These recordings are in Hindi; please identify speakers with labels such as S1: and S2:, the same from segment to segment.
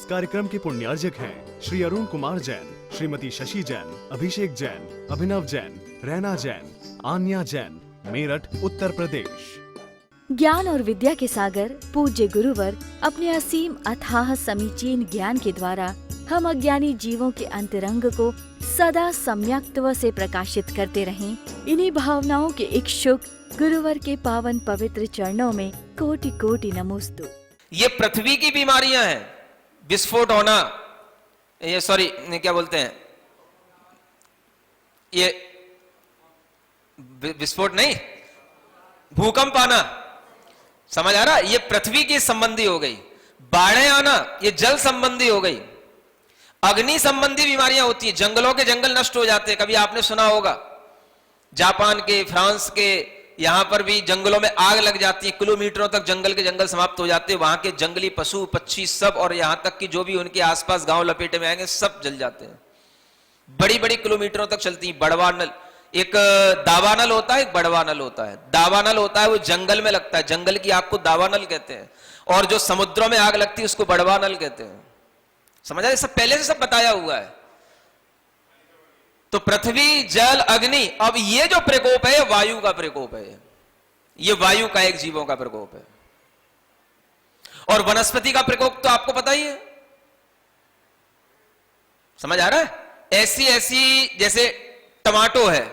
S1: इस कार्यक्रम के पुण्यार्जक हैं श्री अरुण कुमार जैन, श्रीमती शशि जैन, अभिषेक जैन, अभिनव जैन, रैना जैन, आन्या जैन, मेरठ, उत्तर प्रदेश।
S2: ज्ञान और विद्या के सागर पूज्य गुरुवर अपने असीम अथाह समीचीन ज्ञान के द्वारा हम अज्ञानी जीवों के अंतरंग को सदा सम्यक्त्व से प्रकाशित करते रहें। इन्हीं भावनाओं के इच्छुक गुरुवर के पावन पवित्र चरणों में कोटि कोटि नमोस्तु।
S3: ये पृथ्वी की बीमारियां हैं, विस्फोट होना, ये सॉरी क्या बोलते हैं, ये विस्फोट नहीं, भूकंप आना, समझ आ रहा? ये पृथ्वी की संबंधी हो गई। बाढ़ें आना ये जल संबंधी हो गई। अग्नि संबंधी बीमारियां होती है, जंगलों के जंगल नष्ट हो जाते हैं। कभी आपने सुना होगा जापान के, फ्रांस के, यहां पर भी जंगलों में आग लग जाती है, किलोमीटरों तक जंगल के जंगल समाप्त हो जाते हैं। वहां के जंगली पशु पक्षी सब, और यहां तक कि जो भी उनके आसपास गांव लपेटे में आएंगे सब जल जाते हैं। बड़ी बड़ी किलोमीटरों तक चलती है। बड़वा नल, एक दावा नल होता है, एक बड़वा नल होता है। दावा नल होता है वो जंगल में लगता है, जंगल की आग को दावा नल कहते हैं, और जो समुद्रों में आग लगती है उसको बड़वा नल कहते हैं। समझ आए? सब पहले से सब बताया हुआ है। तो पृथ्वी, जल, अग्नि, अब ये जो प्रकोप है वायु का प्रकोप है। ये वायु का एक जीवों का प्रकोप है। और वनस्पति का प्रकोप तो आपको पता ही है। समझ आ रहा है? ऐसी ऐसी, जैसे टमाटो है,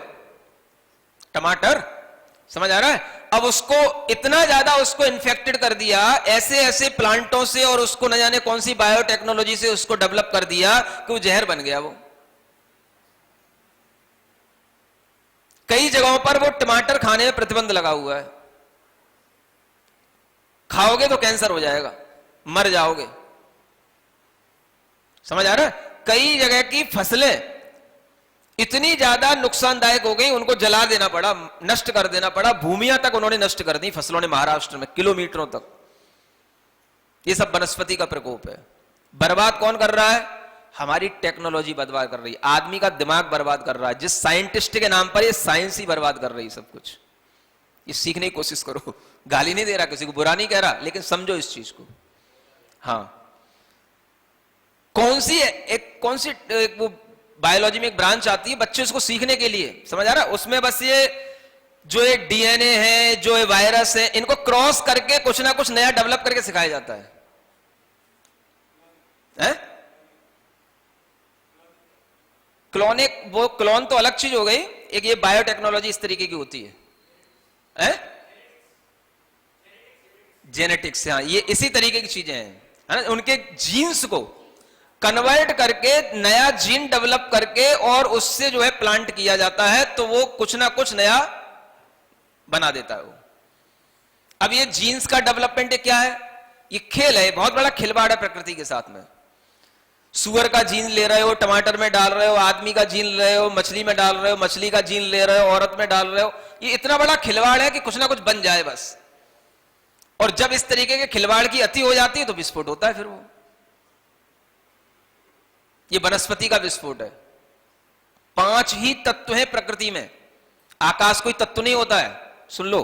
S3: टमाटर, समझ आ रहा है? अब उसको इतना ज्यादा उसको इन्फेक्टेड कर दिया ऐसे ऐसे प्लांटों से, और उसको न जाने कौन सी बायोटेक्नोलॉजी से उसको डेवलप कर दिया कि वो जहर बन गया। वो कई जगहों पर वो टमाटर खाने में प्रतिबंध लगा हुआ है। खाओगे तो कैंसर हो जाएगा, मर जाओगे। समझ आ रहा है? कई जगह की फसलें इतनी ज्यादा नुकसानदायक हो गई, उनको जला देना पड़ा, नष्ट कर देना पड़ा। भूमियां तक उन्होंने नष्ट कर दी फसलों ने, महाराष्ट्र में किलोमीटरों तक। ये सब वनस्पति का प्रकोप है। बर्बाद कौन कर रहा है? हमारी टेक्नोलॉजी बर्बाद कर रही है, आदमी का दिमाग बर्बाद कर रहा है। जिस साइंटिस्ट के नाम पर ये साइंस ही बर्बाद कर रही है सब कुछ। ये सीखने की कोशिश करो। गाली नहीं दे रहा, किसी को बुरा नहीं कह रहा, लेकिन समझो इस चीज को। हाँ, कौन सी एक वो बायोलॉजी में एक ब्रांच आती है बच्चे उसको सीखने के लिए, समझ आ रहा है? उसमें बस ये जो एक डीएनए है, जो ये वायरस है, इनको क्रॉस करके कुछ ना कुछ नया डेवलप करके सिखाया जाता है। क्लोनिक, वो क्लोन तो अलग चीज हो गई, एक ये बायोटेक्नोलॉजी इस तरीके की होती है, जेनेटिक्स। हाँ, ये इसी तरीके की चीजें हैं। उनके जीन्स को कन्वर्ट करके नया जीन डेवलप करके और उससे जो है प्लांट किया जाता है, तो वो कुछ ना कुछ नया बना देता है वो। अब ये जीन्स का डेवलपमेंट क्या है? ये खेल है, बहुत बड़ा खिलवाड़ है प्रकृति के साथ में। सुअर का जीन ले रहे हो, टमाटर में डाल रहे हो, आदमी का जीन ले रहे हो, मछली में डाल रहे हो, मछली का जीन ले रहे हो, औरत में डाल रहे हो। ये इतना बड़ा खिलवाड़ है कि कुछ ना कुछ बन जाए बस। और जब इस तरीके के खिलवाड़ की अति हो जाती है तो विस्फोट होता है। फिर वो ये वनस्पति का विस्फोट है। 5 ही तत्व हैं प्रकृति में, आकाश कोई तत्व नहीं होता है। सुन लो,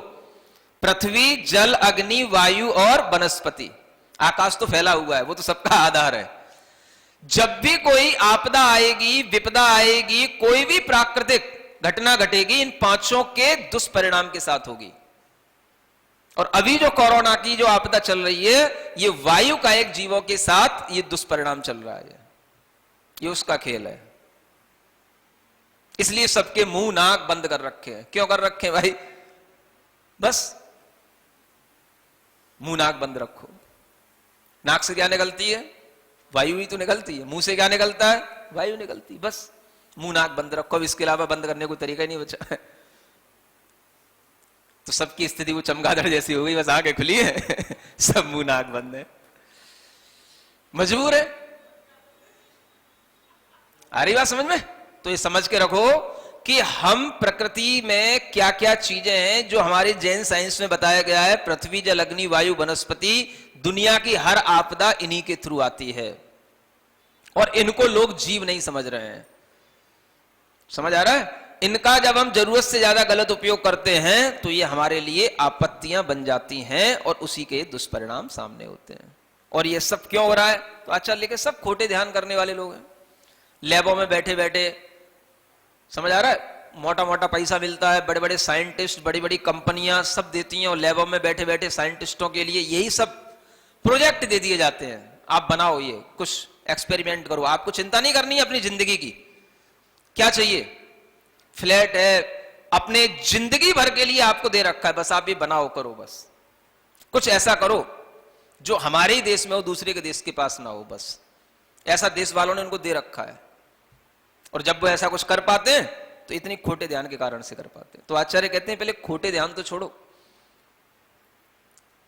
S3: पृथ्वी, जल, अग्नि, वायु और वनस्पति। आकाश तो फैला हुआ है, वो तो सबका आधार है। जब भी कोई आपदा आएगी, विपदा आएगी, कोई भी प्राकृतिक घटना घटेगी, इन 5 के दुष्परिणाम के साथ होगी। और अभी जो कोरोना की जो आपदा चल रही है, ये वायु का एक जीवों के साथ ये दुष्परिणाम चल रहा है। ये उसका खेल है। इसलिए सबके मुंह नाक बंद कर रखे हैं। क्यों कर रखे हैं भाई? बस मुंह नाक बंद रखो। नाक से क्या निकलती है? वायु ही तो निकलती है। मुंह से क्या निकलता है? वायु निकलती है। बस मुंह नाक बंद रखो। अब इसके अलावा बंद करने को तरीका ही नहीं बचा। तो सबकी स्थिति वो चमगादड़ जैसी हो गई, बस आंखें खुली है सब मुंह नाक बंद है, मजबूर है। आ रही बात समझ में? तो ये समझ के रखो कि हम प्रकृति में क्या क्या चीजें हैं जो हमारे जैन साइंस में बताया गया है। पृथ्वी, जल, अग्नि, वायु, वनस्पति, दुनिया की हर आपदा इन्हीं के थ्रू आती है, और इनको लोग जीव नहीं समझ रहे हैं। समझ आ रहा है? इनका जब हम जरूरत से ज्यादा गलत उपयोग करते हैं तो ये हमारे लिए आपत्तियां बन जाती हैं, और उसी के दुष्परिणाम सामने होते हैं। और ये सब क्यों हो रहा है? तो आचार्य के सब खोटे ध्यान करने वाले लोग हैं। लैबों में बैठे बैठे, समझ आ रहा है, मोटा मोटा पैसा मिलता है, बड़े बड़े साइंटिस्ट, बड़ी बड़ी कंपनियां सब देती हैं, और लैबों में बैठे बैठे साइंटिस्टों के लिए यही सब प्रोजेक्ट दे दिए जाते हैं, आप बनाओ, ये कुछ एक्सपेरिमेंट करो, आपको चिंता नहीं करनी है अपनी जिंदगी की। क्या चाहिए? फ्लैट है, अपने जिंदगी भर के लिए आपको दे रखा है, बस आप ये बनाओ, करो, बस कुछ ऐसा करो जो हमारे ही देश में हो, दूसरे के देश के पास ना हो, बस ऐसा देश वालों ने उनको दे रखा है। और जब वो ऐसा कुछ कर पाते हैं तो इतनी खोटे ध्यान के कारण से कर पाते हैं। तो आचार्य कहते हैं पहले खोटे ध्यान तो छोड़ो।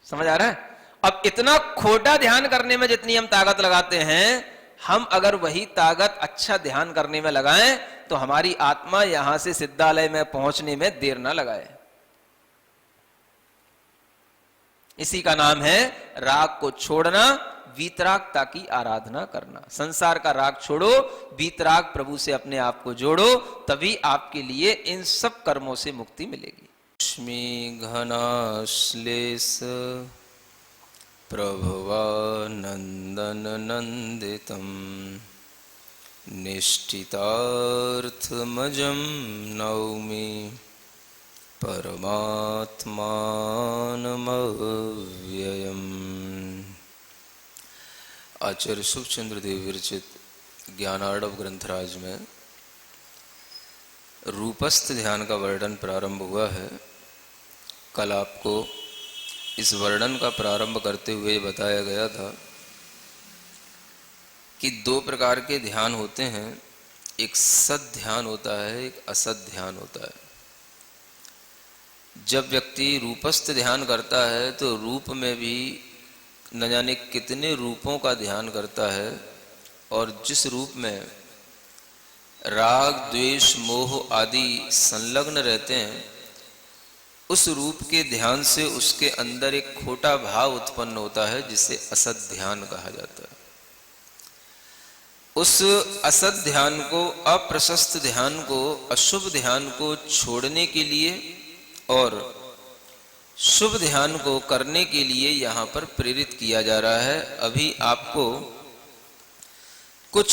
S3: समझ आ रहा है? अब इतना खोटा ध्यान करने में जितनी हम ताकत लगाते हैं, हम अगर वही ताकत अच्छा ध्यान करने में लगाएं तो हमारी आत्मा यहां से सिद्धालय में पहुंचने में देर ना लगाए। इसी का नाम है राग को छोड़ना, वीतरागता की आराधना करना। संसार का राग छोड़ो, वीतराग प्रभु से अपने आप को जोड़ो, तभी आपके लिए इन सब कर्मों से मुक्ति मिलेगी। लक्ष्मी घनाश्लेष प्रभवानंदन नंदितम निष्ठितार्थमजं नौमि परमात्मानमव्ययम्। आचार्य सुखचंद्र देव विरचित ज्ञानार्णव ग्रंथराज में रूपस्थ ध्यान का वर्णन प्रारंभ हुआ है। कल आपको इस वर्णन का प्रारंभ करते हुए बताया गया था कि दो प्रकार के ध्यान होते हैं, एक सद ध्यान होता है, एक असद ध्यान होता है। जब व्यक्ति रूपस्थ ध्यान करता है तो रूप में भी न जाने कितने रूपों का ध्यान करता है, और जिस रूप में राग द्वेष मोह आदि संलग्न रहते हैं, उस रूप के ध्यान से उसके अंदर एक खोटा भाव उत्पन्न होता है, जिसे असद ध्यान कहा जाता है। उस असद ध्यान को, अप्रशस्त ध्यान को, अशुभ ध्यान को छोड़ने के लिए और शुभ ध्यान को करने के लिए यहां पर प्रेरित किया जा रहा है। अभी आपको कुछ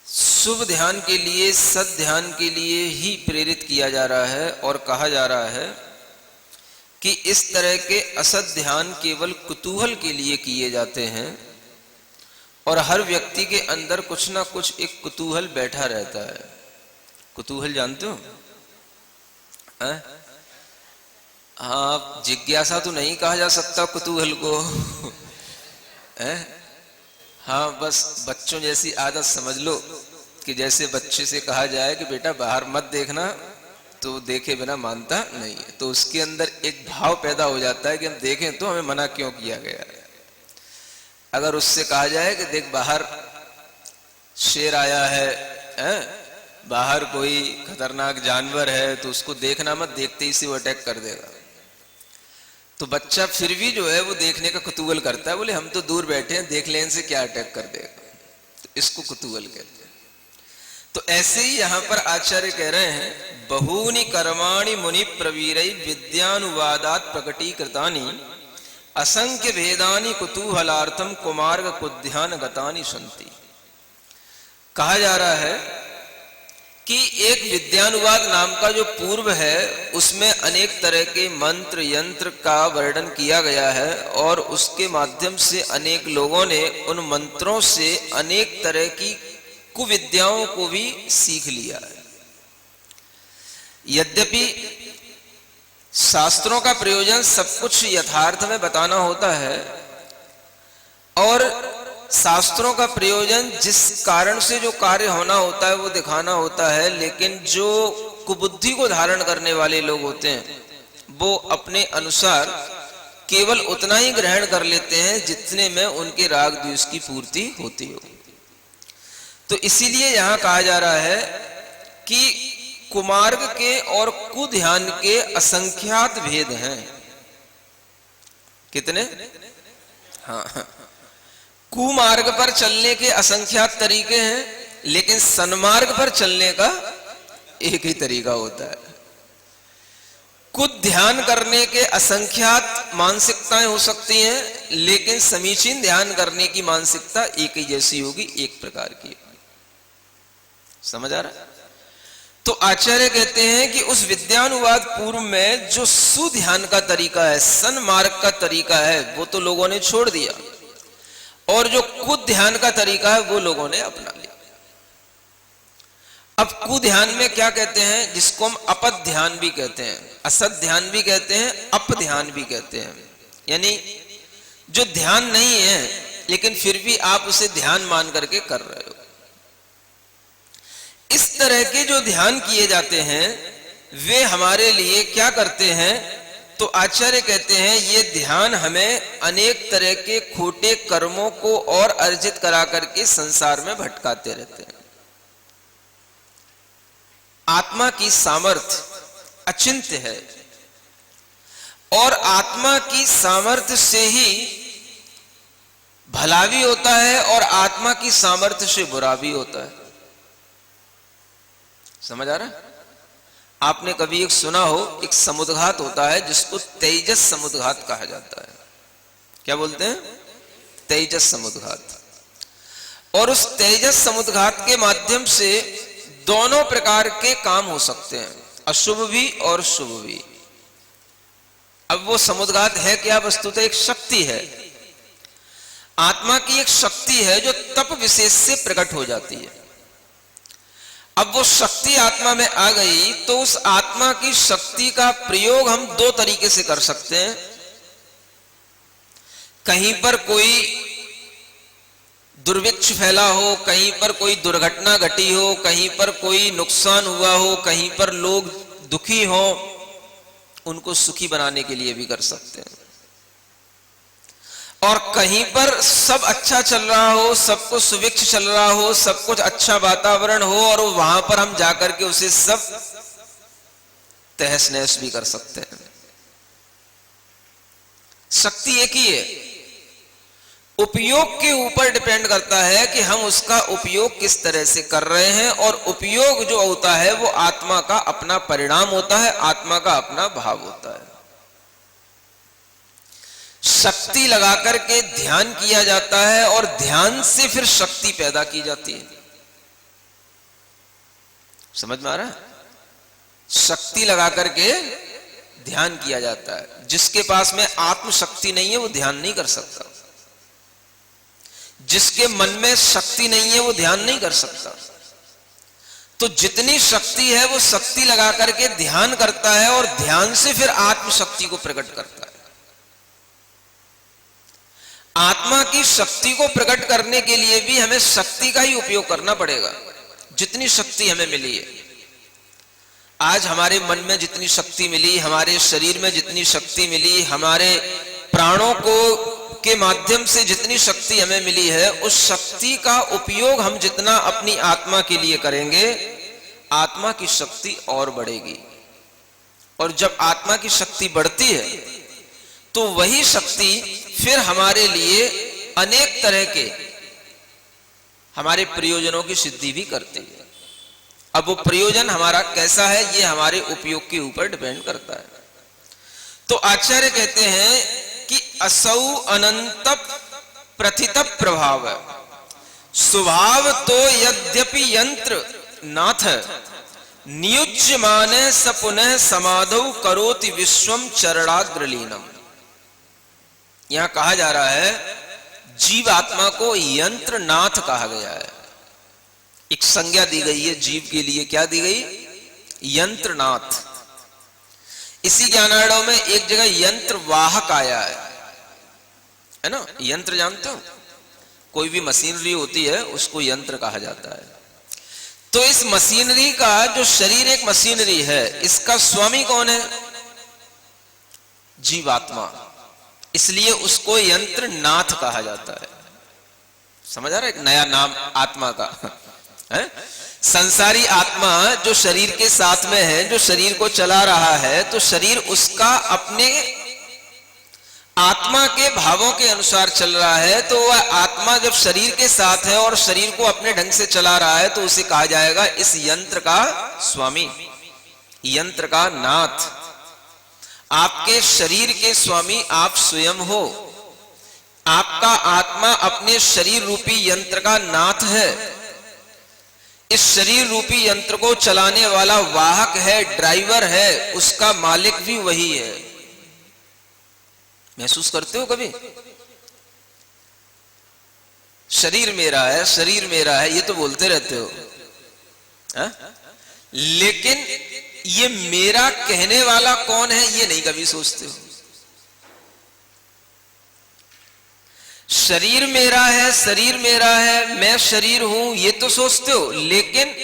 S3: शुभ ध्यान के लिए, सद ध्यान के लिए ही प्रेरित किया जा रहा है, और कहा जा रहा है कि इस तरह के असद ध्यान केवल कुतूहल के लिए किए जाते हैं, और हर व्यक्ति के अंदर कुछ ना कुछ एक कुतूहल बैठा रहता है। कुतूहल जानते हो? हाँ, जिज्ञासा तो नहीं कहा जा सकता कुतूहल को हाँ, बस बच्चों जैसी आदत समझ लो कि जैसे बच्चे से कहा जाए कि बेटा बाहर मत देखना, तो देखे बिना मानता नहीं है, तो उसके अंदर एक भाव पैदा हो जाता है कि हम देखें तो हमें मना क्यों किया गया है। अगर उससे कहा जाए कि देख बाहर शेर आया है, बाहर कोई खतरनाक जानवर है, तो उसको देखना मत, देखते ही से वो अटैक कर देगा, तो बच्चा फिर भी जो है वो देखने का कुतूहल करता है, बोले हम तो दूर बैठे हैं, देख लेने से क्या अटैक कर देगा, तो इसको कुतूहल कहते हैं। तो ऐसे ही यहां पर आचार्य कह रहे हैं, बहूनि कर्माणि मुनि प्रवीरै विद्यानुवादात् प्रकटीकृतानि असंख्य भेदानि कुतूहलार्थम कुमार्ग कुध्यान गतानि सन्ति। कहा जा रहा है कि एक विद्यानुवाद नाम का जो पूर्व है, उसमें अनेक तरह के मंत्र यंत्र का वर्णन किया गया है, और उसके माध्यम से अनेक लोगों ने उन मंत्रों से अनेक तरह की कुविद्याओं को भी सीख लिया है। यद्यपि शास्त्रों का प्रयोजन सब कुछ यथार्थ में बताना होता है, और शास्त्रों का प्रयोजन जिस कारण से जो कार्य होना होता है वो दिखाना होता है, लेकिन जो कुबुद्धि को धारण करने वाले लोग होते हैं वो अपने अनुसार केवल उतना ही ग्रहण कर लेते हैं जितने में उनके राग द्वेष की पूर्ति होती हो। तो इसीलिए यहां कहा जा रहा है कि कुमार्ग के और कुध्यान के असंख्यात भेद हैं। कितने? हाँ, कुमार्ग पर चलने के असंख्यात तरीके हैं, लेकिन सन्मार्ग पर चलने का एक ही तरीका होता है। कुछ ध्यान करने के असंख्यात मानसिकताएं हो सकती हैं, लेकिन समीचीन ध्यान करने की मानसिकता एक ही जैसी होगी, एक प्रकार की। समझ आ रहा है? तो आचार्य कहते हैं कि उस विद्यानुवाद पूर्व में जो सुध्यान का तरीका है, सन्मार्ग का तरीका है, वो तो लोगों ने छोड़ दिया, और जो कुछ ध्यान का तरीका है वो लोगों ने अपना लिया। अब कुध्यान में क्या कहते हैं, जिसको हम अपद ध्यान भी कहते हैं, असद ध्यान भी कहते हैं, अप ध्यान भी कहते हैं, यानी जो ध्यान नहीं है लेकिन फिर भी आप उसे ध्यान मान करके कर रहे हो। इस तरह के जो ध्यान किए जाते हैं वे हमारे लिए क्या करते हैं, तो आचार्य कहते हैं ये ध्यान हमें अनेक तरह के खोटे कर्मों को और अर्जित करा करके संसार में भटकाते रहते हैं। आत्मा की सामर्थ्य अचिंत्य है, और आत्मा की सामर्थ्य से ही भला भी होता है और आत्मा की सामर्थ्य से बुरा भी होता है। समझ आ रहा है? आपने कभी एक सुना हो, एक समुद्घात होता है जिसको तेजस समुद्घात कहा जाता है। क्या बोलते हैं? तेजस समुद्घात। और उस तेजस समुद्घात के माध्यम से दोनों प्रकार के काम हो सकते हैं, अशुभ भी और शुभ भी। अब वो समुद्घात है क्या? वस्तुतः एक शक्ति है, आत्मा की एक शक्ति है जो तप विशेष से प्रकट हो जाती है। अब वो शक्ति आत्मा में आ गई तो उस आत्मा की शक्ति का प्रयोग हम दो तरीके से कर सकते हैं। कहीं पर कोई दुर्भिक्ष फैला हो, कहीं पर कोई दुर्घटना घटी हो, कहीं पर कोई नुकसान हुआ हो, कहीं पर लोग दुखी हो, उनको सुखी बनाने के लिए भी कर सकते हैं। और कहीं पर सब अच्छा चल रहा हो, सब कुछ सुभिक्ष चल रहा हो, सब कुछ अच्छा वातावरण हो, और वहां पर हम जाकर के उसे सब तहस नहस भी कर सकते हैं। शक्ति एक ही है, उपयोग के ऊपर डिपेंड करता है कि हम उसका उपयोग किस तरह से कर रहे हैं, और उपयोग जो होता है वो आत्मा का अपना परिणाम होता है, आत्मा का अपना भाव होता है। शक्ति लगाकर के ध्यान किया जाता है और ध्यान से फिर शक्ति पैदा की जाती है। समझ में आ रहा है? शक्ति लगाकर के ध्यान किया जाता है। जिसके पास में आत्म शक्ति नहीं है वो ध्यान नहीं कर सकता, जिसके मन में शक्ति नहीं है वो ध्यान नहीं कर सकता। तो जितनी शक्ति है वो शक्ति लगा करके ध्यान करता है, और ध्यान से फिर आत्म शक्ति को प्रकट करता है। आत्मा की शक्ति को प्रकट करने के लिए भी हमें शक्ति का ही उपयोग करना पड़ेगा, जितनी शक्ति हमें मिली है। आज हमारे मन में जितनी शक्ति मिली, हमारे शरीर में जितनी शक्ति मिली, हमारे प्राणों को के माध्यम से जितनी शक्ति हमें मिली है, उस शक्ति का उपयोग हम जितना अपनी आत्मा के लिए करेंगे, आत्मा की शक्ति और बढ़ेगी। और जब आत्मा की शक्ति बढ़ती है तो वही शक्ति फिर हमारे लिए अनेक तरह के हमारे प्रयोजनों की सिद्धि भी करती है। अब वो प्रयोजन हमारा कैसा है ये हमारे उपयोग के ऊपर डिपेंड करता है। तो आचार्य कहते हैं कि असौ अनंत प्रथित प्रभाव स्वभाव तो यद्यपि यंत्र नाथ नियुज्यमाने स पुनः समाधौ करोति विश्वम चरणाग्रलीनम। यहां कहा जा रहा है जीव आत्मा को यंत्र नाथ कहा गया है। एक संज्ञा दी गई है जीव के लिए, क्या दी गई? यंत्र नाथ। इसी ज्ञानार्णव में एक जगह यंत्र वाहक आया है ना? यंत्र जानते हो? कोई भी मशीनरी होती है उसको यंत्र कहा जाता है। तो इस मशीनरी का जो शरीर एक मशीनरी है, इसका स्वामी कौन है? जीवात्मा। इसलिए उसको यंत्र नाथ कहा जाता है। समझ आ रहा है? एक नया नाम आत्मा का है। संसारी आत्मा जो शरीर के साथ में है, जो शरीर को चला रहा है, तो शरीर उसका अपने आत्मा के भावों के अनुसार चल रहा है। तो वह आत्मा जब शरीर के साथ है और शरीर को अपने ढंग से चला रहा है, तो उसे कहा जाएगा इस यंत्र का स्वामी, यंत्र का नाथ। आपके शरीर के स्वामी आप स्वयं हो। आपका आत्मा अपने शरीर रूपी यंत्र का नाथ है। इस शरीर रूपी यंत्र को चलाने वाला वाहक है, ड्राइवर है, उसका मालिक भी वही है। महसूस करते हो कभी? शरीर मेरा है, शरीर मेरा है, ये तो बोलते रहते हो हा? लेकिन ये मेरा कहने वाला कौन है ये नहीं कभी सोचते हो। शरीर मेरा है, शरीर मेरा है, मैं शरीर हूं ये तो सोचते हो, लेकिन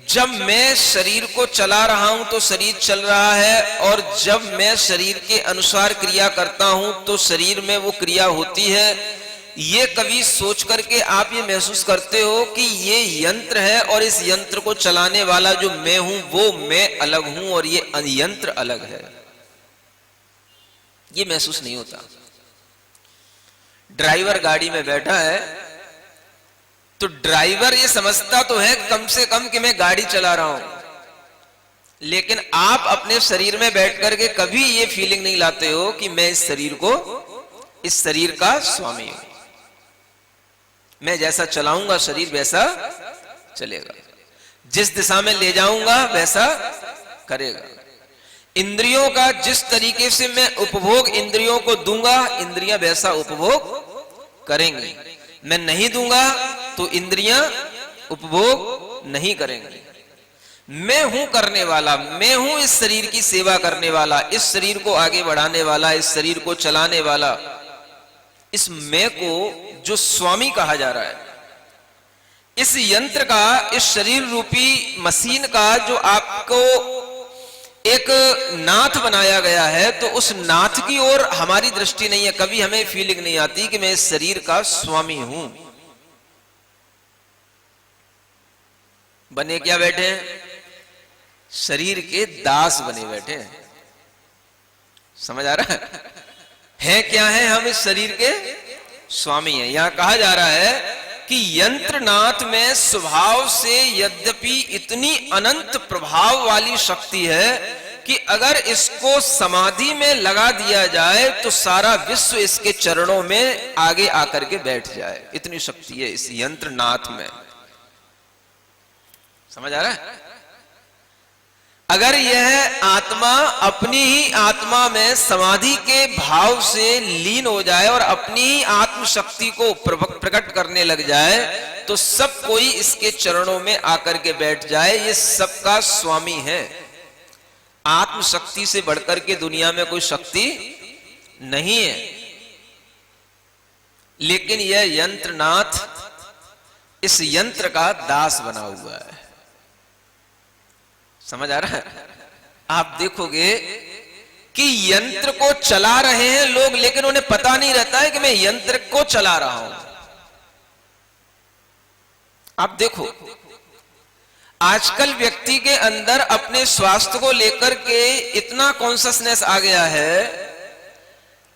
S3: जब मैं शरीर को चला रहा हूं तो शरीर चल रहा है, और जब मैं शरीर के अनुसार क्रिया करता हूं तो शरीर में वो क्रिया होती है। ये कभी सोच करके आप ये महसूस करते हो कि ये यंत्र है और इस यंत्र को चलाने वाला जो मैं हूं वो मैं अलग हूं और ये यंत्र अलग है? ये महसूस नहीं होता। ड्राइवर गाड़ी में बैठा है तो ड्राइवर ये समझता तो है कम से कम कि मैं गाड़ी चला रहा हूं, लेकिन आप अपने शरीर में बैठ करके कभी ये फीलिंग नहीं लाते हो कि मैं इस शरीर का स्वामी हूं। मैं जैसा चलाऊंगा शरीर वैसा चलेगा, जिस दिशा में ले जाऊंगा वैसा करेगा। इंद्रियों का जिस तरीके से मैं उपभोग इंद्रियों को दूंगा, इंद्रियां वैसा उपभोग करेंगी। मैं नहीं दूंगा तो इंद्रियां उपभोग नहीं करेंगी। मैं हूं करने वाला, मैं हूं इस शरीर की सेवा करने वाला, इस शरीर को आगे बढ़ाने वाला, इस शरीर को चलाने वाला। इस मैं को जो स्वामी कहा जा रहा है, इस यंत्र का, इस शरीर रूपी मशीन का जो आपको एक नाथ बनाया गया है, तो उस नाथ की ओर हमारी दृष्टि नहीं है। कभी हमें फीलिंग नहीं आती कि मैं इस शरीर का स्वामी हूं। बने क्या बैठे हैं? शरीर के दास बने बैठे हैं। समझ आ रहा है क्या है? हम इस शरीर के स्वामी हैं। यहां कहा जा रहा है कि यंत्रनाथ में स्वभाव से यद्यपि इतनी अनंत प्रभाव वाली शक्ति है कि अगर इसको समाधि में लगा दिया जाए तो सारा विश्व इसके चरणों में आगे आकर के बैठ जाए। इतनी शक्ति है इस यंत्रनाथ में। समझ आ रहा है? अगर यह आत्मा अपनी ही आत्मा में समाधि के भाव से लीन हो जाए और अपनी ही आत्म शक्ति को प्रकट करने लग जाए तो सब कोई इसके चरणों में आकर के बैठ जाए। ये सबका स्वामी है। आत्म शक्ति से बढ़कर के दुनिया में कोई शक्ति नहीं है, लेकिन यह यंत्रनाथ इस यंत्र का दास बना हुआ है। समझ आ रहा है? आप देखोगे कि यंत्र को चला रहे हैं लोग, लेकिन उन्हें पता नहीं रहता है कि मैं यंत्र को चला रहा हूं। आप देखो, आजकल व्यक्ति के अंदर अपने स्वास्थ्य को लेकर के इतना कॉन्शियसनेस आ गया है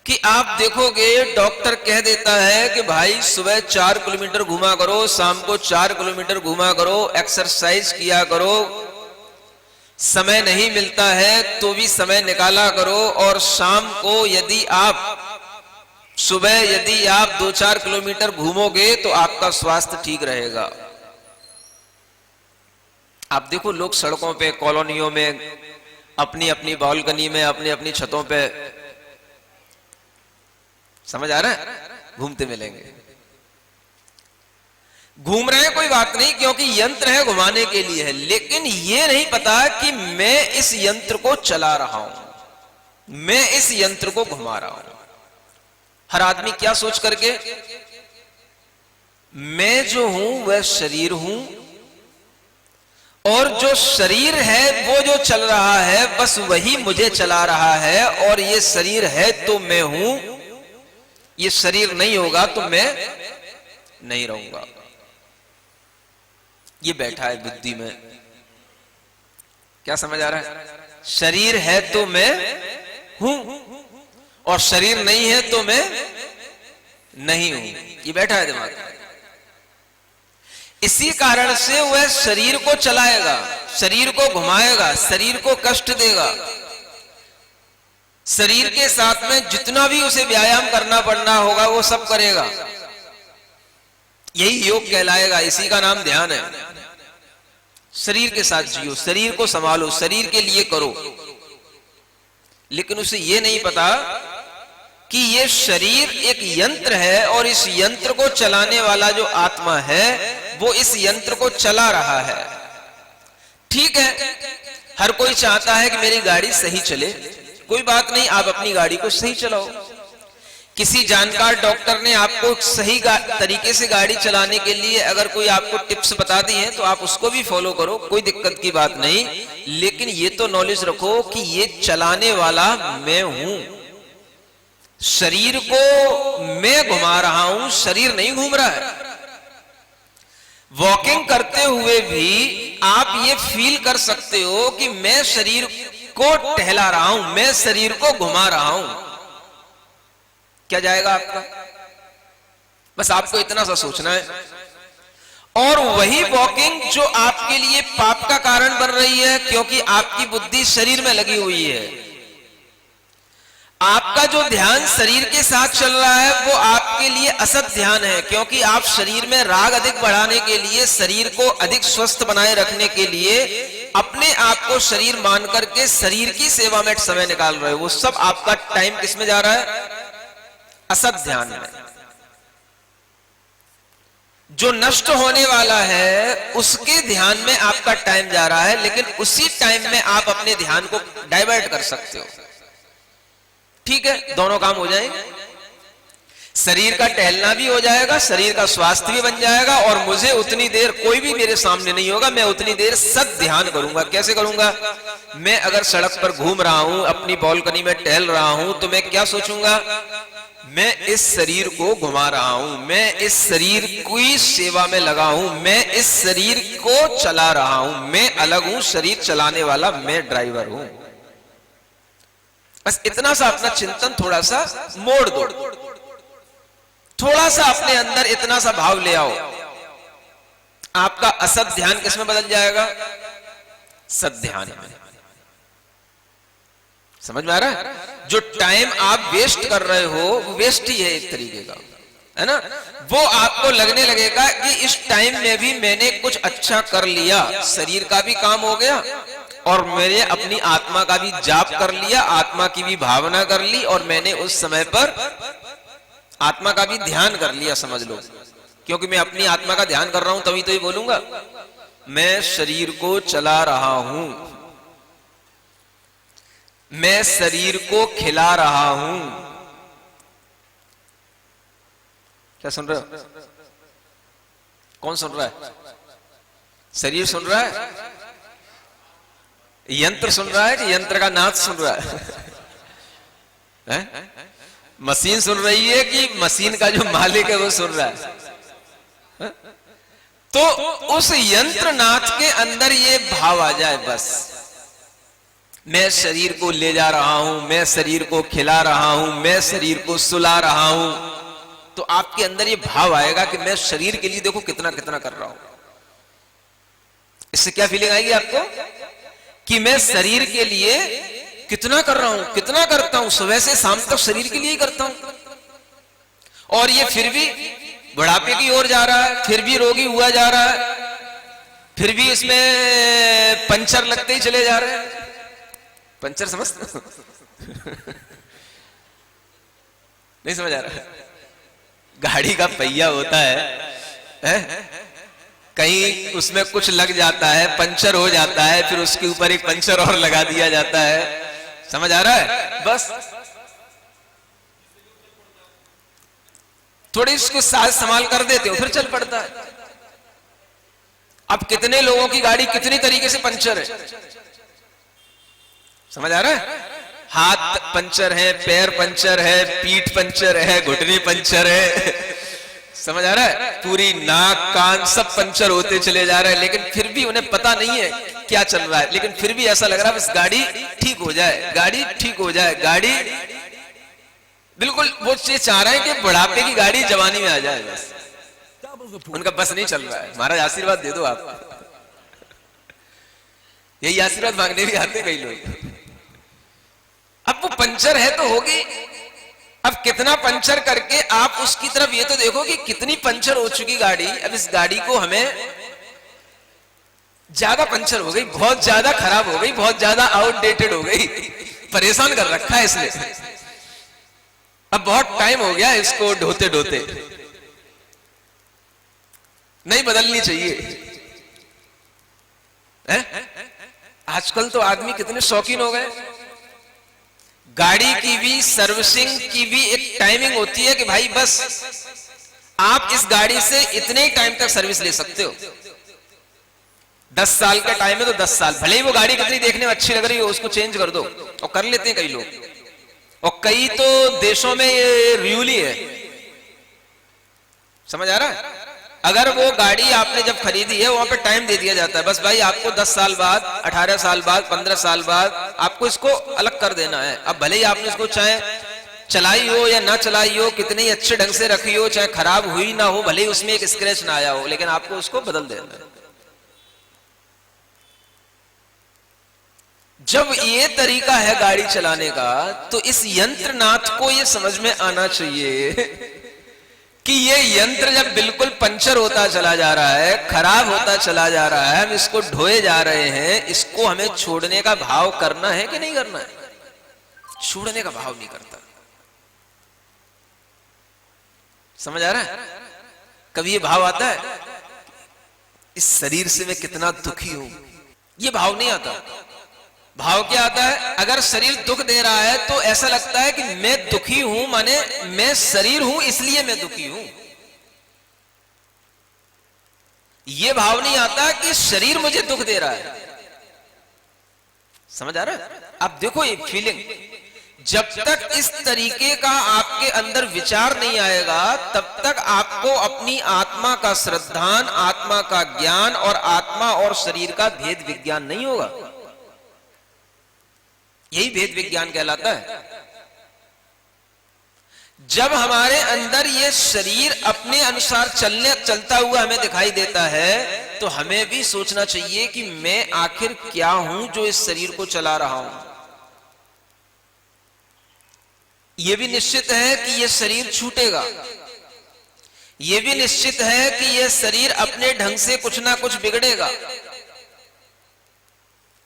S3: कि आप देखोगे डॉक्टर कह देता है कि भाई सुबह 4 किलोमीटर घूमा करो, शाम को 4 किलोमीटर घूमा करो, एक्सरसाइज किया करो, समय नहीं मिलता है तो भी समय निकाला करो, और शाम को यदि आप सुबह 2-4 किलोमीटर घूमोगे तो आपका स्वास्थ्य ठीक रहेगा। आप देखो लोग सड़कों पे, कॉलोनियों में, अपनी अपनी बालकनी में, अपनी अपनी छतों पे, समझ आ रहा है, घूमते मिलेंगे। घूम रहे हैं कोई बात नहीं, क्योंकि यंत्र है घुमाने के लिए है, लेकिन ये नहीं पता कि मैं इस यंत्र को चला रहा हूं, मैं इस यंत्र को घुमा रहा हूं। हर आदमी क्या सोच करके, मैं जो हूं वह शरीर हूं, और जो शरीर है वो जो चल रहा है बस वही मुझे चला रहा है, और ये शरीर है तो मैं हूं, ये शरीर नहीं होगा तो मैं नहीं रहूंगा। ये बैठा है बुद्धि में। क्या समझ आ रहा है? शरीर है तो मैं हूं, और शरीर नहीं है तो मैं नहीं हूं। ये बैठा है दिमाग में। इसी कारण से वह शरीर को चलाएगा, शरीर को घुमाएगा, शरीर को कष्ट देगा। शरीर के साथ में जितना भी उसे व्यायाम करना पड़ना होगा वो सब करेगा। यही योग कहलाएगा, इसी का नाम ध्यान है। शरीर के साथ जियो, शरीर को संभालो, शरीर के लिए करो। लेकिन उसे ये नहीं पता कि ये शरीर एक यंत्र है और इस यंत्र को चलाने वाला जो आत्मा है वो इस यंत्र को चला रहा है। ठीक है, हर कोई चाहता है कि मेरी गाड़ी सही चले, कोई बात नहीं, आप अपनी गाड़ी को सही चलाओ। किसी जानकार डॉक्टर ने आपको सही तरीके से गाड़ी चलाने के लिए अगर कोई आपको टिप्स बता दी है तो आप उसको भी फॉलो करो, कोई दिक्कत की बात नहीं। लेकिन ये तो नॉलेज रखो कि ये चलाने वाला मैं हूं। शरीर को मैं घुमा रहा हूं, शरीर नहीं घूम रहा है। वॉकिंग करते हुए भी आप ये फील कर सकते हो कि मैं शरीर को टहला रहा हूं, मैं शरीर को घुमा रहा हूं। क्या जाएगा आपका? बस आपको इतना सा सोचना है। और वही वॉकिंग जो आपके लिए पाप का कारण बन रही है, क्योंकि आपकी बुद्धि शरीर में लगी हुई है। आपका जो ध्यान शरीर के साथ चल रहा है वो आपके लिए असत ध्यान है, क्योंकि आप शरीर में राग अधिक बढ़ाने के लिए, शरीर को अधिक स्वस्थ बनाए रखने के लिए अपने आप को शरीर मान करके शरीर की सेवा में समय निकाल रहे हो। वो सब आपका टाइम किसमें जा रहा है? असत ध्यान में। जो नष्ट होने वाला है उसके ध्यान में आपका टाइम जा रहा है, लेकिन उसी टाइम में आप अपने ध्यान को डाइवर्ट कर सकते हो। ठीक है, दोनों काम हो जाएंगे। शरीर का टहलना भी हो जाएगा, शरीर का स्वास्थ्य भी बन जाएगा, और मुझे उतनी देर कोई भी मेरे सामने नहीं होगा, मैं उतनी देर सद ध्यान करूंगा। कैसे करूंगा? मैं अगर सड़क पर घूम रहा हूं, अपनी बालकनी में टहल रहा हूं, तो मैं क्या सोचूंगा? मैं इस शरीर को घुमा रहा हूं, मैं इस शरीर की सेवा में लगा हूं, मैं इस शरीर को चला रहा हूं, मैं अलग हूं, शरीर चलाने वाला मैं ड्राइवर हूं। बस इतना सा अपना चिंतन थोड़ा सा मोड़ दो, थोड़ा सा अपने अंदर इतना सा भाव ले आओ, आपका असत ध्यान किसमें बदल जाएगा? सद ध्यान में। समझ में आ रहा है? जो टाइम आप वेस्ट कर रहे हो वो वेस्ट ही है एक तरीके का, है ना? वो आपको लगने लगेगा कि इस टाइम में भी मैंने कुछ अच्छा कर लिया, शरीर का भी काम हो गया और मैंने अपनी आत्मा का भी जाप कर लिया, आत्मा की भी भावना कर ली, और मैंने उस समय पर आत्मा का भी ध्यान कर लिया, समझ लो। क्योंकि मैं अपनी आत्मा का ध्यान कर रहा हूं तभी तो ये बोलूंगा मैं शरीर को चला रहा हूं, मैं शरीर को खिला रहा हूं। क्या सुन रहे हो? कौन सुन रहा है? शरीर सुन रहा है? यंत्र सुन रहा है कि यंत्र का नाद सुन रहा है? मशीन सुन रही है कि मशीन का जो मालिक है वो सुन रहा है? तो उस यंत्र नाद के अंदर ये भाव आ जाए, बस मैं शरीर को ले जा रहा हूं, मैं शरीर को खिला रहा हूं, मैं शरीर को सुला रहा हूं, तो आपके अंदर ये भाव आएगा कि मैं शरीर के लिए देखो कितना कितना कर रहा हूं। इससे क्या फीलिंग आएगी आपको? कि मैं शरीर के लिए कितना कर रहा हूं, कितना करता हूं, सुबह से शाम तक शरीर के लिए ही करता हूं, और ये फिर भी बुढ़ापे की ओर जा रहा है, फिर भी रोगी हुआ जा रहा है, फिर भी इसमें पंचर लगते ही चले जा रहे हैं। पंचर समझते हो? नहीं समझ आ रहा? गाड़ी का पहिया होता है? कहीं उसमें कुछ लग जाता है, पंचर हो जाता है, फिर उसके ऊपर एक पंचर और लगा दिया जाता है। समझ आ रहा है? बस थोड़ी इसको साज संभाल कर देते हो, फिर चल पड़ता है। अब कितने लोगों की गाड़ी कितनी तरीके से पंचर है, समझ आ रहा है? हाथ पंचर है, पैर पंचर है, पीठ पंचर है, घुटने पंचर है, समझ आ रहा है? पूरी नाक कान सब पंचर होते चले जा रहे हैं, लेकिन फिर भी उन्हें पता नहीं है क्या चल रहा है, लेकिन फिर भी ऐसा लग रहा है बस गाड़ी ठीक हो जाए, गाड़ी ठीक हो जाए, गाड़ी बिल्कुल वो चीज चाह रहे हैं कि बुढ़ापे की गाड़ी जवानी में आ जाए, बस उनका बस नहीं चल रहा है। महाराज आशीर्वाद दे दो आप। यही आशीर्वाद मांगने भी आते कई लोग। अब वो पंचर है तो होगी, अब कितना पंचर करके आप उसकी तरफ ये तो देखो कि कितनी पंचर हो चुकी गाड़ी। अब इस गाड़ी को हमें ज्यादा पंचर हो गई, बहुत ज्यादा खराब हो गई, बहुत ज्यादा आउटडेटेड हो गई, परेशान कर रखा है इसने। अब बहुत टाइम हो गया इसको ढोते ढोते, नहीं बदलनी चाहिए है? आजकल तो आदमी कितने शौकीन हो गए। गाड़ी की भी सर्विसिंग की भी एक टाइमिंग होती है कि भाई बस आप इस गाड़ी से इतने ही टाइम तक सर्विस ले सकते हो। 10 साल का टाइम है तो 10 साल, भले ही वो गाड़ी कितनी देखने में अच्छी लग रही हो उसको चेंज कर दो, और कर लेते हैं कई लोग। और कई तो देशों में ये रूल ही है, समझ आ रहा है? अगर वो गाड़ी आपने जब खरीदी है वहां पे टाइम दे दिया जाता है, बस भाई आपको 10 साल बाद, 18 साल बाद, 15 साल बाद आपको इसको अलग कर देना है। अब भले ही आपने इसको चाहे चलाई हो या ना चलाई हो, कितने ही अच्छे ढंग से रखी हो, चाहे खराब हुई ना हो, भले ही उसमें एक स्क्रैच ना आया हो, लेकिन आपको उसको बदल देना है। जब ये तरीका है गाड़ी चलाने का, तो इस यंत्रनाथ को ये समझ में आना चाहिए कि ये यंत्र जब बिल्कुल पंचर होता चला जा रहा है, खराब होता चला जा रहा है, हम इसको ढोए जा रहे हैं, इसको हमें छोड़ने का भाव करना है कि नहीं करना है? छोड़ने का भाव नहीं करता। समझ आ रहा है? कभी ये भाव आता है इस शरीर से मैं कितना दुखी हूं, ये भाव नहीं आता। भाव क्या आता है? अगर शरीर दुख दे रहा है तो ऐसा लगता है कि मैं दुखी हूं, माने मैं शरीर हूं इसलिए मैं दुखी हूं। यह भाव नहीं आता कि शरीर मुझे दुख दे रहा है। समझ आ रहा है? आप देखो ये फीलिंग, जब तक इस तरीके का आपके अंदर विचार नहीं आएगा तब तक आपको अपनी आत्मा का श्रद्धान, आत्मा का ज्ञान और आत्मा और शरीर का भेद विज्ञान नहीं होगा। यही भेद विज्ञान कहलाता है। जब हमारे अंदर ये शरीर अपने अनुसार चलता हुआ हमें दिखाई देता है तो हमें भी सोचना चाहिए कि मैं आखिर क्या हूं जो इस शरीर को चला रहा हूं। यह भी निश्चित है कि यह शरीर छूटेगा, यह भी निश्चित है कि यह शरीर अपने ढंग से कुछ ना कुछ बिगड़ेगा,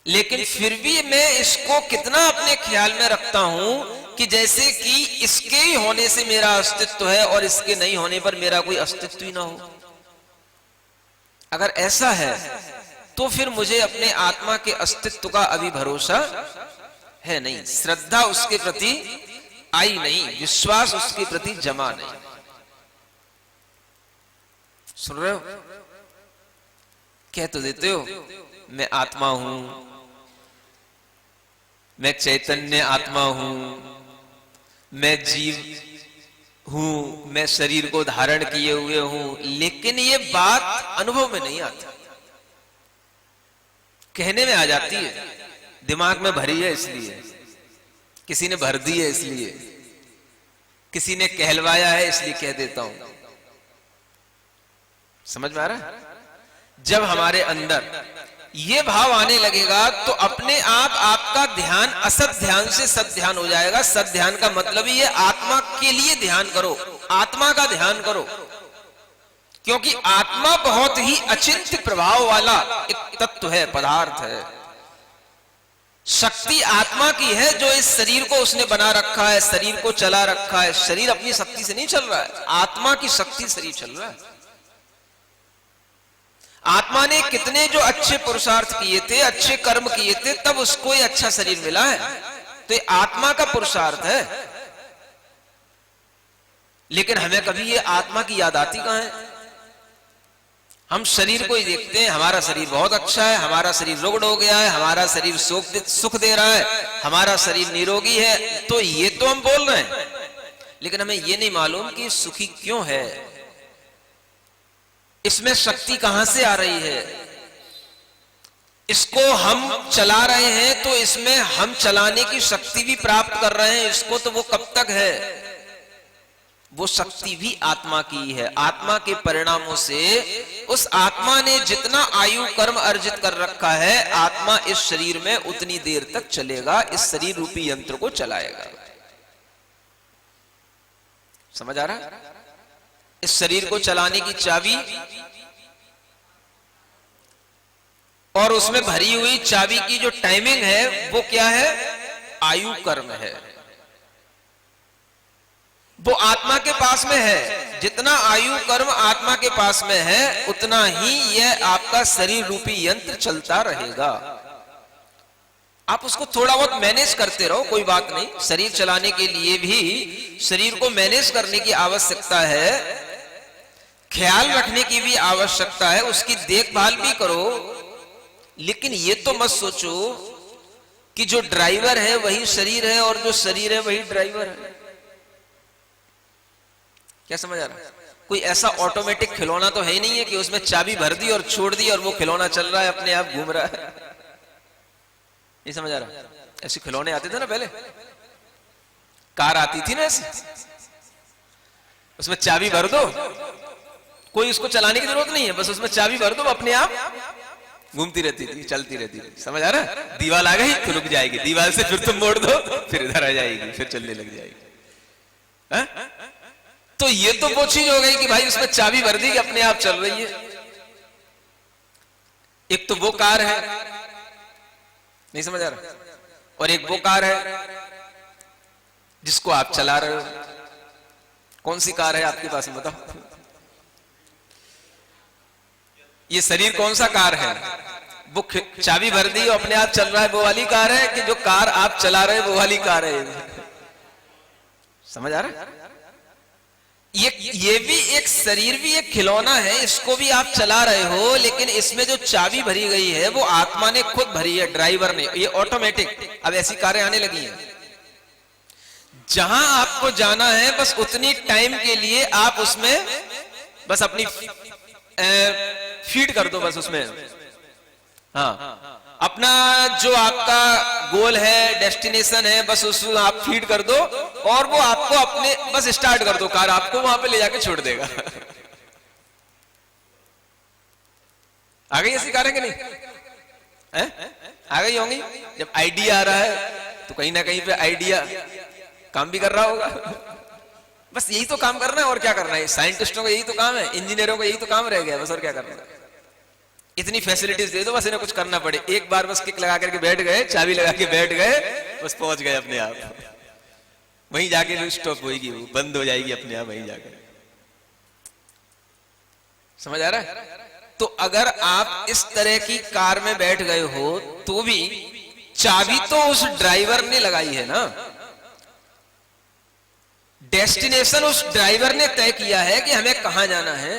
S3: लेकिन फिर भी मैं इसको कितना अपने ख्याल में रखता हूं कि जैसे कि इसके ही होने से मेरा अस्तित्व है और इसके नहीं होने पर मेरा कोई अस्तित्व ही ना हो। अगर ऐसा है तो फिर मुझे अपने आत्मा के अस्तित्व का अभी भरोसा है नहीं, श्रद्धा उसके प्रति आई नहीं, विश्वास उसके प्रति जमा नहीं। सुन रहे हो? कह तो देते हो मैं आत्मा हूं, मैं चैतन्य आत्मा हूं, मैं जीव हूं, मैं शरीर को धारण किए हुए हूं, लेकिन ये बात अनुभव में नहीं आती, कहने में आ जाती है, दिमाग में भरी है इसलिए, किसी ने भर दी है इसलिए, किसी ने कहलवाया है इसलिए कह देता हूं। समझ में आ रहा है? जब हमारे अंदर ये भाव आने लगेगा तो अपने आप आपका ध्यान असत ध्यान से सत ध्यान हो जाएगा। सत ध्यान का मतलब ही है आत्मा के लिए ध्यान करो, आत्मा का ध्यान करो, क्योंकि आत्मा बहुत ही अचिंत्य प्रभाव वाला एक तत्व है, पदार्थ है। शक्ति आत्मा की है जो इस शरीर को उसने बना रखा है, शरीर को चला रखा है। शरीर अपनी शक्ति से नहीं चल रहा है, आत्मा की शक्ति शरीर चल रहा है। आत्मा ने कितने जो अच्छे पुरुषार्थ किए थे, अच्छे कर्म किए थे, तब उसको ये अच्छा शरीर मिला है, तो ये आत्मा का पुरुषार्थ है। लेकिन हमें कभी ये आत्मा की याद आती कहां है? हम शरीर को ही देखते हैं, हमारा शरीर बहुत अच्छा है, हमारा शरीर रुग्ण हो गया है, हमारा शरीर सुख दे रहा है, हमारा शरीर निरोगी है, तो ये तो हम बोल रहे हैं, लेकिन हमें ये नहीं मालूम कि सुखी क्यों है, इसमें शक्ति कहां से आ रही है। इसको हम चला रहे हैं तो इसमें हम चलाने की शक्ति भी प्राप्त कर रहे हैं, इसको तो वो कब तक है, वो शक्ति भी आत्मा की ही है। आत्मा के परिणामों से उस आत्मा ने जितना आयु कर्म अर्जित कर रखा है, आत्मा इस शरीर में उतनी देर तक चलेगा, इस शरीर रूपी यंत्र को चलाएगा। समझ आ रहा है? इस शरीर को चलाने की चाबी और उसमें भरी हुई चाबी की जो टाइमिंग है वो क्या है? आयु कर्म है। वो आत्मा के पास में है। जितना आयु कर्म आत्मा के पास में है, उतना ही यह आपका शरीर रूपी यंत्र चलता रहेगा। आप उसको थोड़ा बहुत मैनेज करते रहो, कोई बात नहीं। शरीर चलाने के लिए भी शरीर को मैनेज करने की आवश्यकता है, ख्याल रखने की भी आवश्यकता है, उसकी देखभाल भी करो। लेकिन ये तो मत सोचो कि जो ड्राइवर है वही शरीर है और जो शरीर है वही ड्राइवर है। क्या समझ आ रहा है? कोई ऐसा ऑटोमेटिक खिलौना तो है ही नहीं है कि उसमें चाबी भर दी और छोड़ दी और वो खिलौना चल रहा है, अपने आप घूम रहा है। नहीं समझ आ रहा? ऐसे खिलौने आते थे ना पहले, कार आती थी ना ऐसी, उसमें चाबी भर दो, कोई उसको चलाने की जरूरत नहीं है, बस उसमें चाबी भर दो, अपने आप घूमती रहती थी, चलती रहती थी। समझ आ रहा है? दीवार आ गई तो रुक जाएगी, दीवार से फिर तुम मोड़ दो, फिर इधर आ जाएगी, फिर चलने लग जाएगी। है? तो ये तो वो चीज हो गई कि भाई उसमें चाबी भर दी कि अपने आप चल रही है। एक तो वो कार है, नहीं समझ आ रहा, और एक वो कार है जिसको आप चला रहे हो। कौन सी कार है आपके पास में बताओ? ये शरीर कौन सा कार है? वो चाबी भर दी और अपने आप चल रहा है, वो वाली कार है कि जो कार आप चला रहे हो वो वाली कार है? समझ आ रहा है? ये भी एक शरीर भी एक खिलौना है, इसको भी आप चला रहे हो, लेकिन इसमें जो चाबी भरी गई है वो आत्मा ने खुद भरी है, ड्राइवर ने। ये ऑटोमेटिक। अब ऐसी कारें आने लगी हैं, जहां आपको जाना है बस उतनी टाइम के लिए आप उसमें बस अपनी फीड कर दो, बस उसमें। हाँ, अपना जो आपका गोल है, डेस्टिनेशन है, बस उसमें आप फीड कर दो और वो आपको अपने बस स्टार्ट कर दो, कार आपको वहां पे ले जाके छोड़ देगा। आ गई ऐसी कारें कि नहीं? आ गई होंगी। जब आइडिया आ रहा है तो कहीं ना कहीं पे आइडिया काम भी कर रहा होगा। बस यही तो काम करना है, और क्या करना है? साइंटिस्टों का यही तो काम है, इंजीनियरों का यही तो काम रह गया बस, और क्या करना है? इतनी फैसिलिटीज दे दो बस, इन्हें कुछ करना पड़े। एक बार बस किक लगा करके बैठ गए, चाबी लगा के बैठ गए, बस पहुंच गए अपने आप। वहीं जाके स्टॉप होगी, वो बंद हो जाएगी अपने आप वहीं जाकर। समझ आ रहा है? तो अगर आप इस तरह की कार में बैठ गए हो तो भी चाबी तो उस ड्राइवर ने लगाई है ना। डेस्टिनेशन उस ड्राइवर ने तय किया है कि हमें कहां जाना है,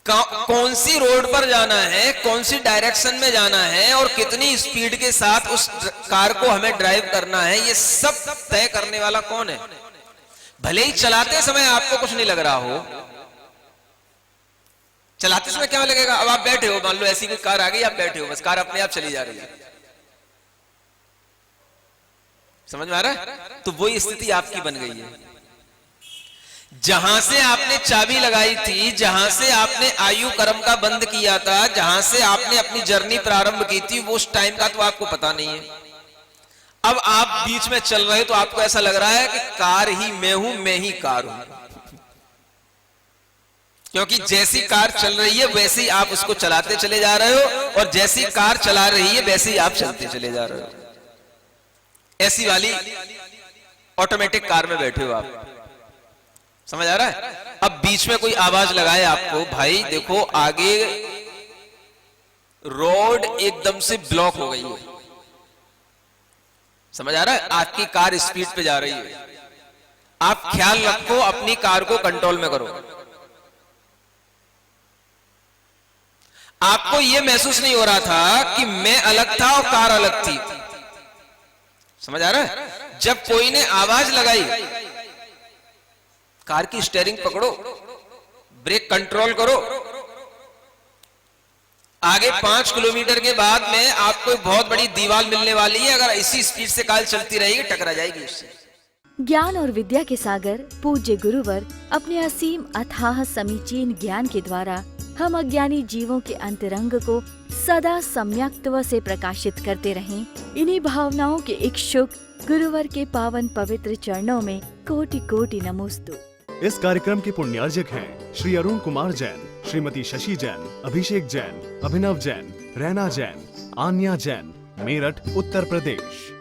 S3: कौन सी रोड पर जाना है, कौन सी डायरेक्शन में जाना है और कितनी स्पीड के साथ उस कार को हमें ड्राइव करना है, ये सब तय करने वाला कौन है? भले ही चलाते समय आपको कुछ नहीं लग रहा हो, चलाते समय क्या लगेगा? अब आप बैठे हो, मान लो ऐसी कोई कार आ गई, आप बैठे हो, बस कार अपने आप चली जा रही है। समझ में आ रहा है? तो वही स्थिति आपकी बन गई है। जहां से आपने चाबी लगाई थी, जहां से आपने आयु कर्म का बंद किया था, जहां से आपने अपनी जर्नी प्रारंभ की थी, वो उस टाइम का तो आपको पता नहीं है। अब आप बीच में चल रहे हो तो आपको ऐसा लग रहा है कि कार ही मैं हूं, मैं ही कार हूं। क्योंकि जैसी कार चल रही है वैसे ही आप उसको चलाते चले जा रहे हो, और जैसी कार चला रही है वैसे ही आप चलते चले जा रहे हो। ऐसी वाली ऑटोमेटिक कार में बैठे हो आप। समझ आ रहा है? अब बीच में कोई आवाज लगाए आपको, भाई देखो आगे रोड एकदम से ब्लॉक हो गई है। समझ आ रहा है? आपकी कार स्पीड पे जा रही है, आप ख्याल रखो, अपनी कार को कंट्रोल में करो। आपको यह महसूस नहीं हो रहा था कि मैं अलग था और कार अलग थी। समझ आ रहा है? जब कोई ने आवाज लगाई, कार की स्टीयरिंग पकड़ो, ब्रेक कंट्रोल करो, आगे 5 किलोमीटर के बाद में आपको बहुत बड़ी दीवार मिलने वाली है, अगर इसी स्पीड से कार चलती रहेगी टकरा जाएगी उससे।
S2: ज्ञान और विद्या के सागर पूज्य गुरुवर अपने असीम अथाह समीचीन ज्ञान के द्वारा हम अज्ञानी जीवों के अंतरंग को सदा सम्यक्त्व से प्रकाशित करते रहें। इन्हीं भावनाओं के इच्छुक गुरुवर के पावन पवित्र चरणों में कोटि कोटि नमोस्तु।
S1: इस कार्यक्रम के पुण्यार्जक हैं श्री अरुण कुमार जैन, श्रीमती शशि जैन, अभिषेक जैन, अभिनव जैन, रैना जैन, आन्या जैन, मेरठ, उत्तर प्रदेश।